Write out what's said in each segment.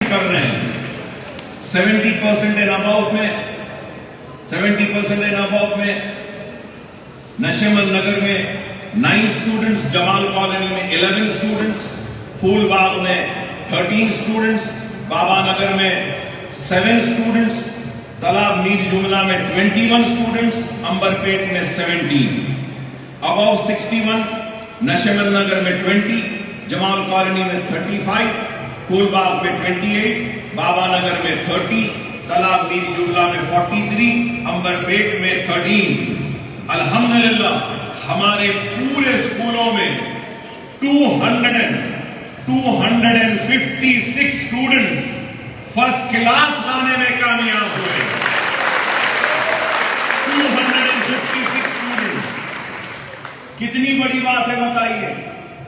کر رہے ہیں 70% اینڈ اباؤٹ میں 70% اینڈ اباؤٹ میں نشیمن نگر میں 9 اسٹوڈنٹس، جمال کالونی میں 11 اسٹوڈنٹس، پھول باغ میں 13 اسٹوڈنٹس، بابا نگر میں 7 اسٹوڈنٹس، تالاب میر جملہ میں 21 اسٹوڈنٹس، امبر پیٹ میں 17، اباؤ 61 نشیمن نگر میں 20، جمال کالونی میں 35، پھول باغ میں 28، بابا نگر میں 30، تالاب میر جملہ میں 43، امبر پیٹ میں 13۔ الحمدللہ ہمارے پورے اسکولوں میں 256 اسٹوڈنٹس فرسٹ کلاس لانے میں کامیاب ہوئے۔ 256 اسٹوڈنٹس کتنی بڑی بات ہے بتائیے۔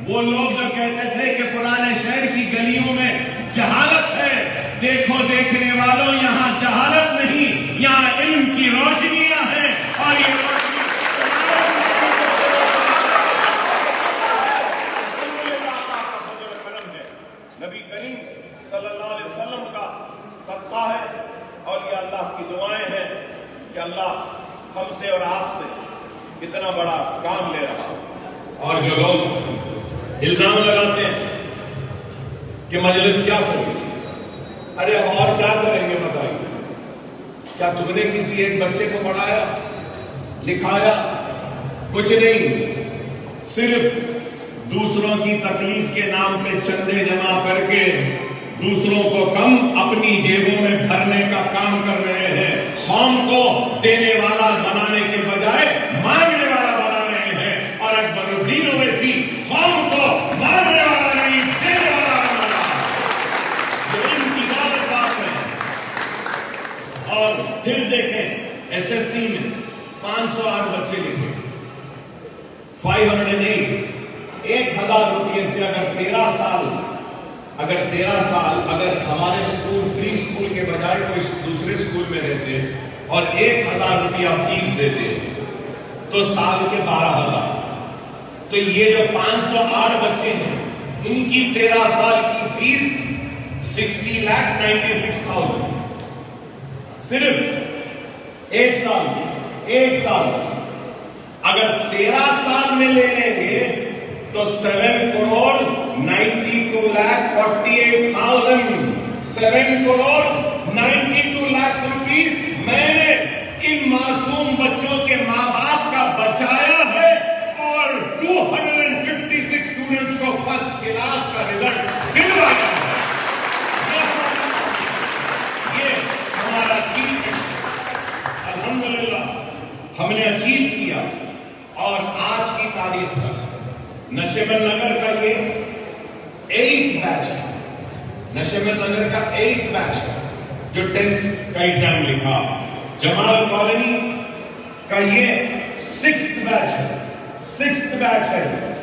وہ لوگ جو کہتے تھے کہ پرانے شہر کی گلیوں میں جہالت ہے، دیکھو دیکھنے والوں یہاں جہالت نہیں، یہاں علم کی روشنیاں ہیں، اور یہ روشنی نبی کریم صلی اللہ علیہ وسلم کا صدقہ ہے، اور یہ اللہ کی دعائیں ہیں کہ اللہ ہم سے اور آپ سے اتنا بڑا کام لے رہا۔ اور جو لوگ الزام لگاتے ہیں کہ مجلس کیا کرے، ارے اور کیا کریں گے بتائیے؟ کیا تم نے کسی ایک بچے کو پڑھایا، لکھایا؟ کچھ نہیں، صرف دوسروں کی تکلیف کے نام پہ چندے جمع کر کے دوسروں کو کم اپنی جیبوں میں بھرنے کا کام کر رہے ہیں۔ قوم کو دینے والا بنانے کے بجائے مانگنے والا بنا رہے ہیں، اور اکبر الدین اویسی قوم کو مانگنے والا نہیں، دینے والا بنا رہا ہے۔ یہ ان کی غلط بات ہے۔ اور پھر دیکھیں SSC میں 508 بچے لکھے، 508، 1000 روپئے سے اگر 13 سال اگر ہمارے سکول فری سکول کے بجائے کوئی دوسرے سکول میں رہتے اور 1000 روپیہ فیس دیتے تو سال کے 12000، تو یہ جو 508 بچے ہیں ان کی 13 سال کی فیس 60,96,000، صرف ایک سال اگر 13 سال میں لے لیں گے تو 7,92,48,000، 7,92,00,000 روپیز میں نے ان معصوم بچوں کے ماں باپ کا بچایا ہے، اور 256 اسٹوڈنٹس کو فرسٹ کلاس کا رزلٹ دلوایا ہے۔ یہ ہمارا اچیو ہے، الحمدللہ ہم نے اچیو کیا۔ اور آج کی تاریخ کا نشیمن نگر کا یہ 8 بیچ ہے، نشیمن نگر کا 8 بیچ ہے جو 10th کا ایگزام لکھا۔ جمال کالونی کا یہ 6th بیچ ہے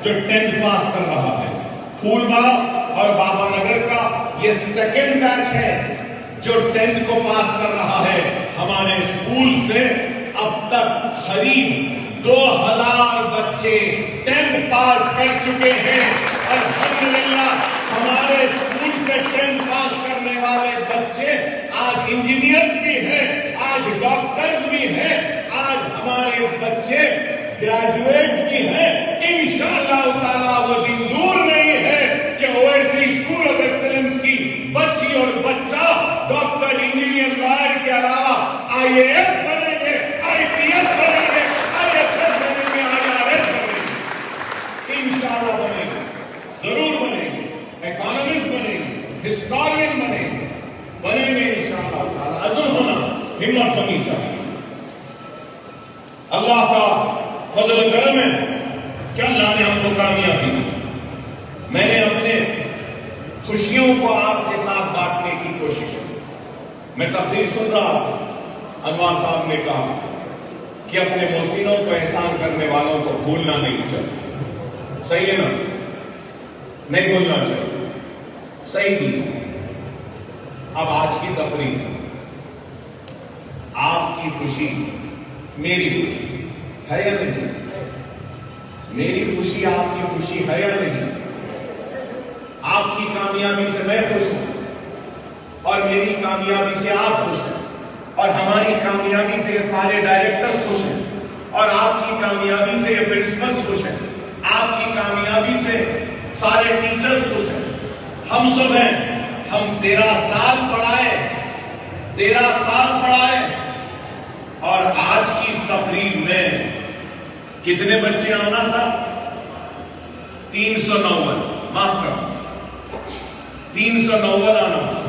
جو 10th پاس کر رہا ہے۔ پھول باغ اور بابا نگر کا یہ 2nd بیچ ہے جو 10th کو پاس کر رہا ہے۔ ہمارے اسکول سے اب تک قریب 2000 بچے 10th پاس کر چکے ہیں۔ الحمدللہ ہمارے اسکول سے 10th پاس کرنے والے بچے آج انجینئرز بھی ہیں، آج ڈاکٹرز بھی ہیں، آج ہمارے بچے گریجویٹس بھی ہیں۔ انشاءاللہ تعالیٰ وہ دن دور نہیں ہے کہ اویسی اسکول آف ایکسلنس کی بچی اور بچہ ڈاکٹر، انجینئر، لائر کے علاوہ IAS بنیں گے، IPS بنیں گے، IFS بنیں گے، IRS بنیں گے، انشاءاللہ بنیں گے، ضرور بنیں گے، اکانومسٹ بنیں گے، ہسٹورین بنیں گے انشاءاللہ تعالیٰ۔ عزم ہونا، ہمت ہونی چاہیے۔ اللہ کا فضل و کرم ہے کہ اللہ نے ہم کو کامیابی دی۔ میں نے اپنے خوشیوں کو آپ کے ساتھ بانٹنے کی کوشش کی۔ میں تقریر سن رہا، انوار صاحب نے کہا کہ اپنے محسنوں کو احسان کرنے والوں کو بھولنا نہیں چاہیے۔ صحیح ہے نا؟ نہیں بھولنا چاہیے، صحیح نہیں۔ اب آج کی تقریر آپ کی خوشی میری خوشی ہے یا نہیں؟ میری خوشی آپ کی خوشی ہے یا نہیں؟ آپ کی کامیابی سے میں خوش ہوں، اور میری کامیابی سے آپ خوش ہیں، اور ہماری کامیابی سے یہ سارے ڈائریکٹرز خوش ہیں، اور آپ کی کامیابی سے یہ پرنسپلز خوش ہیں، آپ کی کامیابی سے سارے ٹیچرز خوش ہیں، ہم سب ہیں۔ ہم 13 سال پڑھائے اور آج کی اس تقریب میں کتنے بچے آنا تھا؟ 390، معاف کرو، 390 آنا تھا،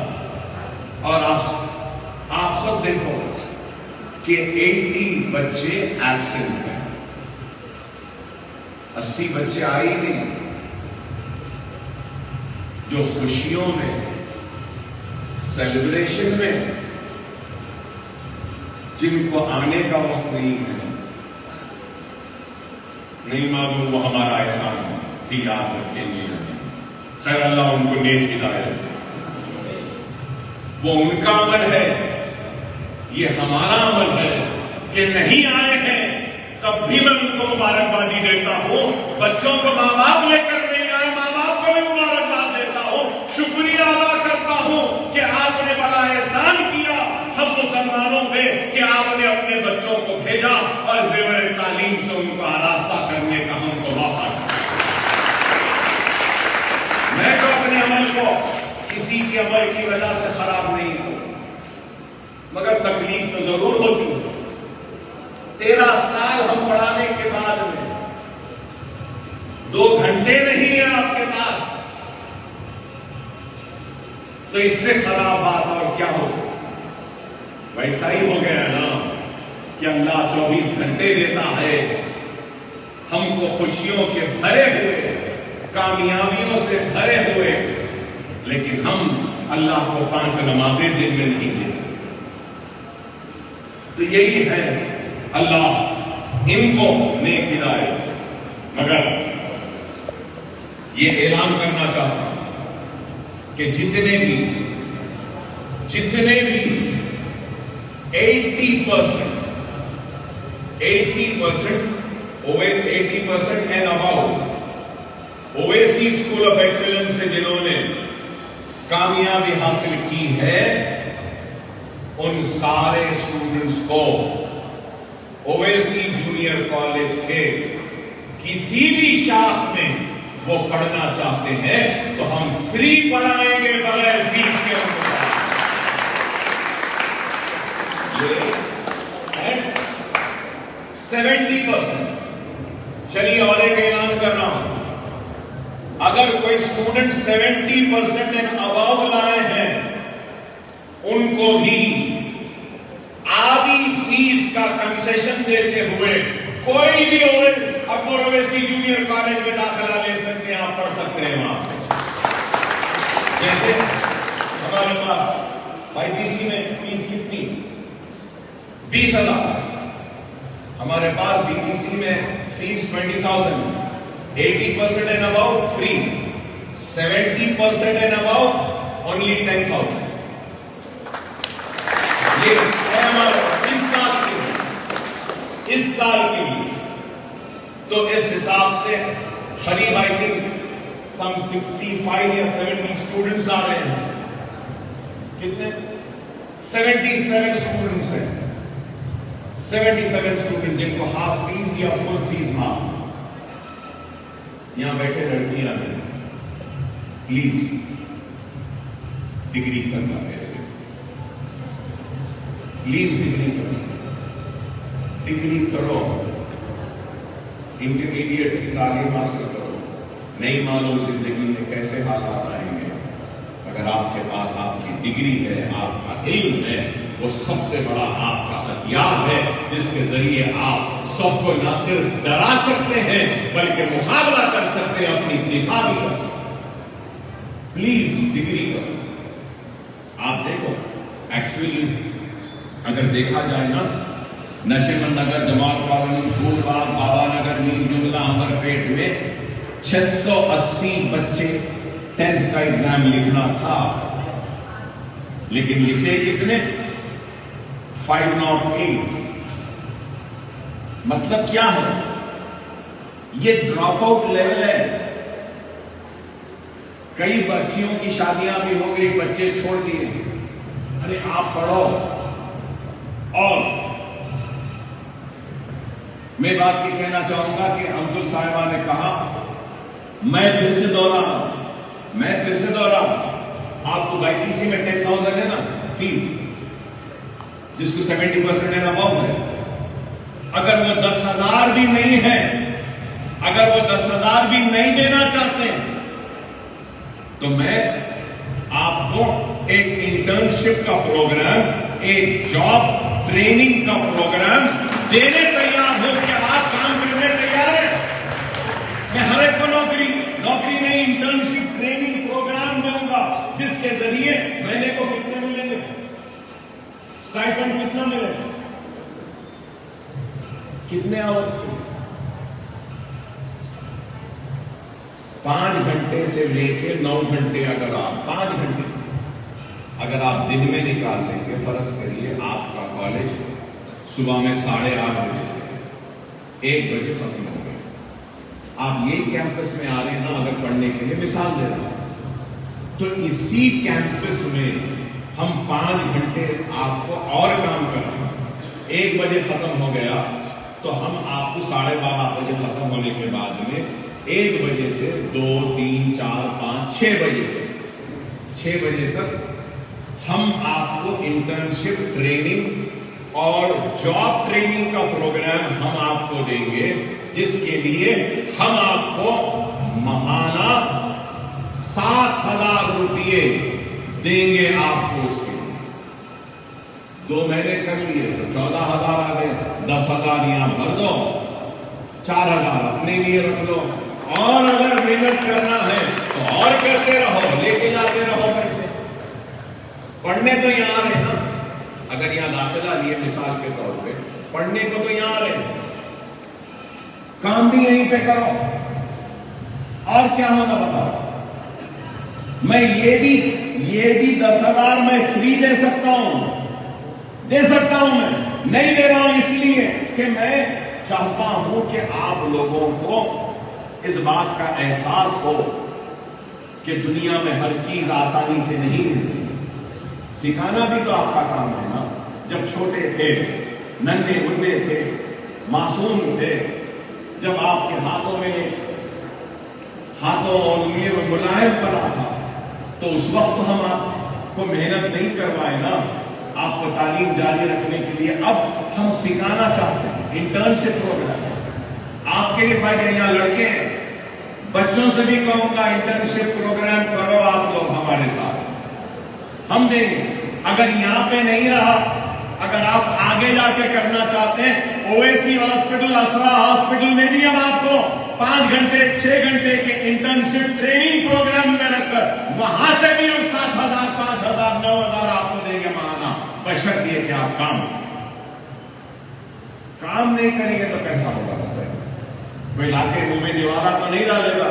اور آپ سب دیکھو کہ 80 بچے ایبسنٹ ہیں، 80 بچے آئے ہی نہیں۔ جو خوشیوں میں، سیلیبریشن میں، جن کو آنے کا وقت نہیں ہے، نہیں معلوم وہ ہمارا احسان بھی یاد رکھیں گے۔ خیر اللہ ان کو نیک ہدایت، وہ ان کا عمل ہے، یہ ہمارا عمل ہے کہ نہیں آئے ہیں تب بھی میں ان کو مبارکبادی دیتا ہوں۔ بچوں کو ماں باپ لے کر نہیں آئے، ماں باپ کو میں مبارکباد دیتا ہوں، شکریہ ادا کرتا ہوں کہ آپ نے بڑا احسان کیا ہم مسلمانوں پہ کہ آپ نے اپنے بچوں کو بھیجا اور زیور تعلیم سے ان کو آراستہ کرنے کا ہم کو موقع دیا۔ میں تو اپنے عمل کو کسی کے عمل کی وجہ سے خراب نہیں ہوں، مگر تکلیف تو ضرور ہوتی ہے۔ 13 سال ہم پڑھانے کے بعد میں 2 گھنٹے نہیں ہیں آپ کے پاس، تو اس سے خراب بات اور کیا ہو سکتا؟ ویسا ہی ہو گیا نا کہ اللہ 24 گھنٹے دیتا ہے ہم کو خوشیوں کے بھرے ہوئے، کامیابیوں سے بھرے ہوئے، لیکن ہم اللہ کو 5 نمازیں دن میں نہیں دے سکتے۔ تو یہی ہے، اللہ ان کو نیک ہدایت۔ مگر یہ اعلان کرنا چاہتا ہوں کہ جتنے بھی 80% and about Owaisi school of excellence سے جنہوں نے کامیابی حاصل کی ہے، ان سارے اسٹوڈنٹس کو اویسی جونیئر کالج کے کسی بھی شاخ میں وہ پڑھنا چاہتے ہیں تو ہم فری پڑھائیں گے بغیر فیس کے۔ 70%۔ چلیے اور ایک اعلان کر رہا ہوں، اگر کوئی اسٹوڈنٹ 70% اینڈ اباؤ لائے ہیں، ان کو بھی آدھی فیس کا کنسیشن دیتے ہوئے کوئی بھی اکبر اویسی جونیئر کالج میں داخلہ لے سکتے ہیں، آپ پڑھ سکتے ہیں وہاں پہ۔ جیسے ہمارے پاس آئی پی سی میں فیس کتنی؟ 20,000۔ ہمارے پاس بی پی سی میں fees 20,000۔ 80% and above free, 70% and above only 10,000۔ یہ ہے ہمارا اس سال کے لیے۔ تو اس حساب سے قریب آئی تھنک سم 65 یا 70 اسٹوڈنٹس آ رہے ہیں۔ کتنے؟ 77 اسٹوڈنٹس ہیں، 77 اسٹوڈنٹ جن کو ہاف فیس یا فل فیس معاف۔ یہاں بیٹھے لڑکیاں ہیں، پلیز ڈگری کرنا ایسے، پلیز ڈگری کرنا، ڈگری کرو، انٹرمیڈیٹ کی تعلیم حاصل کرو۔ نہیں معلوم زندگی میں کیسے حالات آئیں گے، اگر آپ کے پاس آپ کی ڈگری ہے، آپ کا علم ہے، وہ سب سے بڑا آپ کا ہتھیار ہے جس کے ذریعے آپ سب کو نہ صرف ڈرا سکتے ہیں بلکہ مقابلہ کر سکتے ہیں، اپنی دفاع بھی کر سکتے ہیں۔ پلیز ڈگری کرو۔ آپ دیکھو ایکچولی اگر دیکھا جائے نا، نشیمن نگر، جمال کالونی، پھول باغ، بابا نگر، نیل جملہ، امر پیٹ میں 680 بچے 10th کا ایگزام لکھنا تھا، لیکن لکھے کتنے؟ 508۔ مطلب کیا ہے؟ یہ ڈراپ آؤٹ لیول ہے۔ کئی بچیوں کی شادیاں بھی ہو گئی، بچے چھوڑ دیے، ارے آپ پڑھو. اور میں بات یہ کہنا چاہوں گا کہ افضل صاحبہ نے کہا میں پھر سے دوہرا آپ کو ITC میں 10,000 ہے نا فیس, جس کو 70% ہے نا بہت ہے. اگر وہ 10,000 بھی نہیں ہے, اگر وہ 10,000 بھی نہیں دینا چاہتے تو میں آپ کو ایک انٹرنشپ کا پروگرام, ایک جاب ٹریننگ کا پروگرام دینے تیار ہوں. کہ آپ کام کرنے تیار ہیں؟ میں ہر ایک کو نوکری نہیں, انٹرنشپ ٹریننگ پروگرام دوں گا, جس کے ذریعے مہینے کو کتنے ملیں گے, اسٹائپنڈ کتنا ملے گا, کتنے آورس کے, 5 گھنٹے سے لے کے 9 گھنٹے. اگر آپ 5 گھنٹے اگر آپ دن میں نکال لیں گے, فرض کریے آپ کا کالج صبح میں 8:30 بجے سے 1 بجے ختم ہو گئے, آپ یہی کیمپس میں آ رہے ہیں نا, اگر پڑھنے کے لیے مثال دے رہا ہوں, تو اسی کیمپس میں ہم 5 گھنٹے آپ کو اور کام کر رہے ہیں. 1 بجے ختم ہو گیا تو ہم آپ کو 12:30 بجے ختم ہونے کے بعد میں 1 بجے سے 2, 3, 4, 5, 6 بجے تک ہم آپ کو انٹرنشپ ٹریننگ اور جاب ٹریننگ کا پروگرام ہم آپ کو دیں گے, جس کے لیے ہم آپ کو ماہانہ 7,000 روپئے دیں گے آپ کو. اس کے 2 مہینے کر لیے تو 14,000 آ گئے, 10,000 یہاں بھر دو, 4,000 اپنے لیے رکھ لو, اور اگر محنت کرنا ہے تو اور کرتے رہو, لے کے جاتے رہو پیسے. پڑھنے تو یہاں رہے نا, اگر یہاں داخلہ لیے مثال کے طور پہ, پڑھنے کو تو یہاں رہے, کام بھی یہیں پہ کرو, اور کیا ہونا بتاؤ. میں یہ بھی 10,000 میں فری دے سکتا ہوں, میں نہیں دے رہا ہوں اس لیے کہ میں چاہتا ہوں کہ آپ لوگوں کو اس بات کا احساس ہو کہ دنیا میں ہر چیز آسانی سے نہیں ملتی. سکھانا بھی تو آپ کا کام ہے نا. جب چھوٹے تھے, ننھے منھے تھے, معصوم تھے, جب آپ کے ہاتھوں اور انگلیوں میں ملائم پڑا تھا, تو اس وقت ہم آپ کو محنت نہیں کروائے نا, آپ کو تعلیم جاری رکھنے کے لیے. اب ہم سکھانا چاہتے ہیں, انٹرنشپ پروگرام آپ کے لیے فائدہ. یہاں لڑکے ہیں, بچوں سے بھی کہوں گا انٹرنشپ پروگرام کرو آپ لوگ ہمارے ساتھ, ہم دیں گے. اگر یہاں پہ نہیں رہا, اگر آپ آگے جا کے کرنا چاہتے ہیں, اویسی ہاسپٹل, اسرا ہاسپٹل میں بھی ہم آپ کو 5 گھنٹے 6 گھنٹے کے انٹرنشپ ٹریننگ پروگرام میں رکھ کر وہاں سے بھی ہم 7,000 5,000 9,000 آپ کو دیں گے ماہانہ, بشرط یہ کہ آپ کام نہیں کریں گے تو کیسا ہوگا. کوئی لا کے منہ میں نوارا تو نہیں ڈالے گا.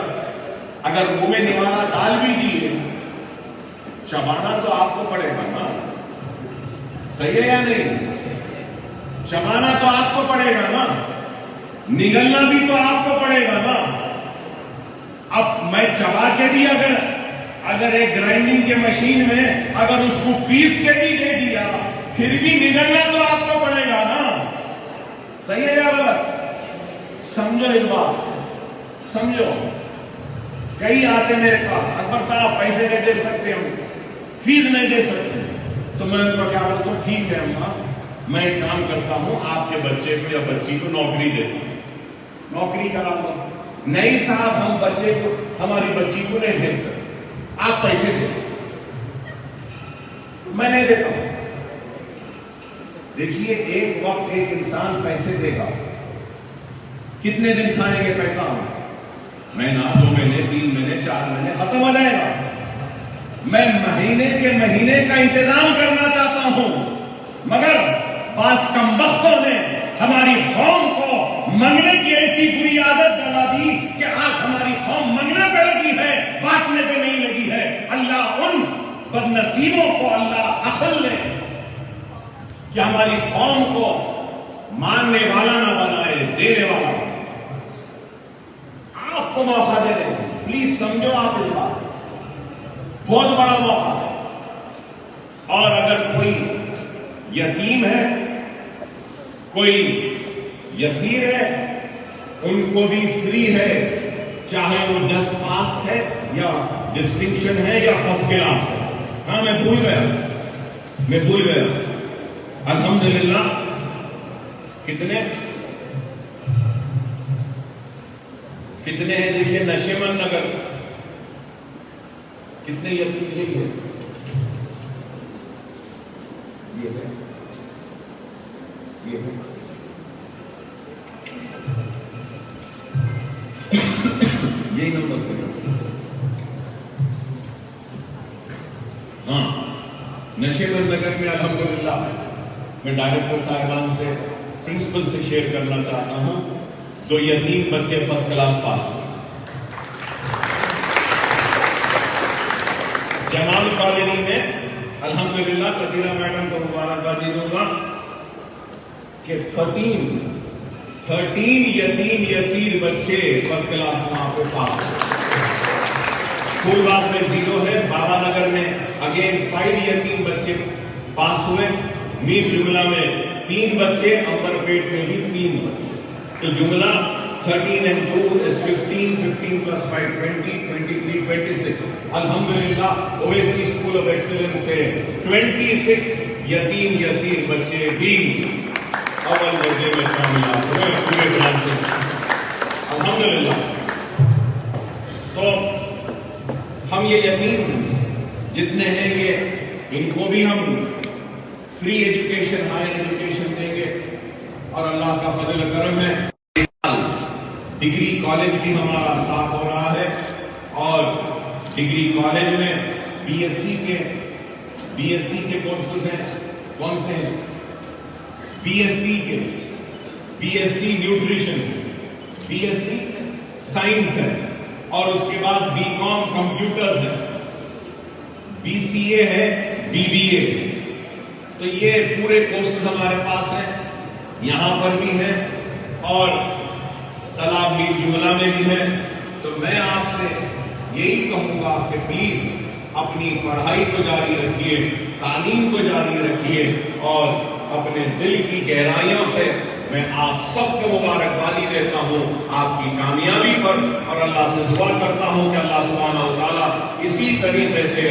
اگر منہ میں نوارا ڈال بھی دیے, چبانا تو آپ کو پڑے گا نا, صحیح ہے یا نہیں؟ چبانا تو آپ کو پڑے گا نا, نگلنا بھی تو آپ کو پڑے گا نا. اب میں چبا کے بھی اگر ایک گرائنڈنگ کے مشین میں اگر اس کو پیس کے بھی دے دیا, پھر بھی نگلنا تو آپ کو پڑے گا نا. صحیح ہے یا غلط؟ سمجھو اس بات, سمجھو. کئی آتے میرے پاس, اکبر صاحب پیسے نہیں دے سکتے, ہم فیس نہیں دے سکتے. تو میں ان کو کیا بولتا ہوں, ٹھیک ہے اماں, میں ایک کام کرتا ہوں, آپ کے بچے کو یا بچی کو نوکری دیتا ہوں, نوکری کرا دو. نہیں صاحب, ہم بچے کو, ہماری بچی کو نہیں دے سکتے, آپ پیسے دے. میں نہیں دیتا ہوں. دیکھیے, ایک وقت ایک انسان پیسے دے گا, کتنے دن کھانے کے پیسہ ہو, مہینہ, 2 مہینے, 3 مہینے, 4 مہینے, ختم ہو جائے گا. میں مہینے کے مہینے کا انتظام کرنا چاہتا ہوں, مگر بعض کمبختوں نے ہماری قوم کو منگنے کی ایسی بری عادت ڈالا دی کہ آج ہماری قوم منگنے پہ لگی ہے, بانٹنے پہ نہیں لگی ہے. اللہ ان بدنصیبوں کو اللہ عقل دے کہ ہماری قوم کو ماننے والا نہ بنائے, دینے والا. آپ کو موقع دے دیں, پلیز سمجھو آپ اس بات, بہت بڑا موقع ہے. اور اگر کوئی یتیم ہے، کوئی یسیر ہے، ان کو بھی فری ہے، چاہے وہ 10 پاس ہے یا ڈسٹنکشن ہے یا فرسٹ کلاس ہے۔ ہاں میں بھول گیا الحمدللہ۔ کتنے ہیں دیکھیے نشیمن نگر کتنے یتیم یہی ہے، یہی نمبر پہ۔ ہاں نشیمن نگر میں الحمدللہ میں ڈائریکٹر صاحبان سے، پرنسپل سے شیئر کرنا چاہتا ہوں، 2 یتیم بچے فرسٹ کلاس پاس ہوئے۔ جمال کالونی میں الحمدللہ قدیرہ میڈم کو مبارکبادی دوں گا کہ 13 یتیم یسیر بچے فرسٹ کلاس وہاں پہ پاس ہوئے۔ پھول باغ میں 0 ہے، بابا نگر میں اگین 5 یتیم بچے پاس ہوئے، میر جملہ میں 3 بچے، امبر پیٹ میں بھی 3 بچے، تو جملہ 13 and 2 is 15, 15 plus 5, 20, 23, 26. الحمدللہ اویسی اسکول آف ایکسلنس سے 26 یتیم یسیر بچے بھی اول درجے میں کامیاب ہوئے پورے برانچز۔ الحمدللہ تو ہم یہ یتیم جتنے ہیں یہ ان کو بھی ہم فری ایجوکیشن، ہائر ایجوکیشن دیں گے، اور اللہ کا فضل و کرم ہے ڈگری کالج بھی ہمارا اسٹارٹ ہو رہا ہے، اور ڈگری کالج میں بی ایس سی کے کورسز ہیں۔ کون سے ہیں؟ B S C nutrition, B S C science ہے، اور اس کے بعد بی کام کمپیوٹرز ہے، بی سی اے ہے، بی بی اے۔ تو یہ پورے کورسز ہمارے پاس ہیں، یہاں پر بھی ہیں اور تالاب میر جملہ میں بھی ہے۔ تو میں آپ سے یہی کہوں گا کہ پلیز اپنی پڑھائی کو جاری رکھیے، تعلیم کو جاری رکھیے، اور اپنے دل کی گہرائیوں سے میں آپ سب کو مبارکبادی دیتا ہوں آپ کی کامیابی پر، اور اللہ سے دعا کرتا ہوں کہ اللہ سبحانہ و تعالیٰ اسی طریقے سے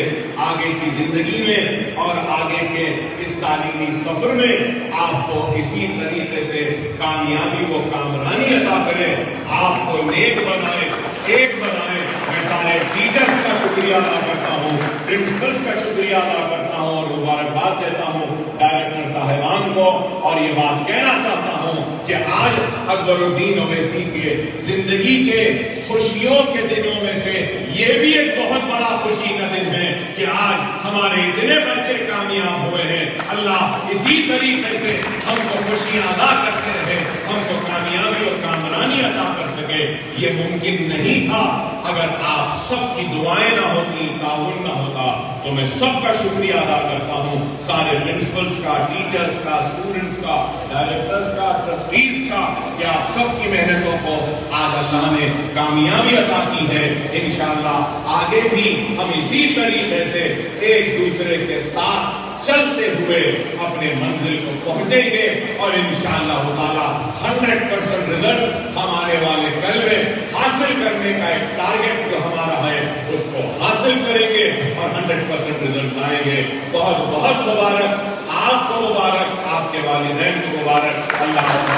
آگے کی زندگی میں اور آگے کے اس تعلیمی سفر میں آپ کو اسی طریقے سے کامیابی و کامرانی عطا کرے، آپ کو نیک بنائے، ایک بنائے۔ میں سارے ٹیچرز کا شکریہ ادا کرتا ہوں، پرنسپلز کا شکریہ ادا کرتا ہوں، اور مبارکباد دیتا ہوں ڈائریکٹر صاحبان کو، اور یہ بات کہنا چاہتا ہوں کہ آج اکبر الدین اویسی کے زندگی کے خوشیوں کے دنوں میں سے یہ بھی ایک بہت بڑا خوشی کا دن ہے کہ آج ہمارے اتنے بچے کامیاب ہوئے ہیں۔ اللہ اسی طریقے سے ہم کو خوشیاں ادا کرتے رہے، ہم کو کامیابی اور کامرانی عطا کر سکے۔ یہ ممکن نہیں تھا اگر آپ سب کی دعائیں نہ ہوتی، تعاون نہ ہوتا۔ تو میں سب کا شکریہ ادا کرتا ہوں، سارے پرنسپلز کا، ٹیچرز کا، اسٹوڈنٹس کا، ڈائریکٹرز کا، ٹرسٹیز کا، کہ آپ سب کی محنتوں کو آج اللہ نے کامیابی عطا کی ہے۔ انشاءاللہ آگے بھی ہم اسی طریقے سے ایک دوسرے کے ساتھ چلتے ہوئے اپنے منزل کو پہنچیں گے، اور انشاءاللہ تعالیٰ 100% رزلٹ ہمارے والے کل میں حاصل کرنے کا ایک ٹارگٹ جو ہمارا ہے اس کو حاصل کریں گے اور 100% رزلٹ لائیں گے۔ بہت بہت مبارک، آپ کو مبارک، آپ کے والدین کو مبارک۔ اللہ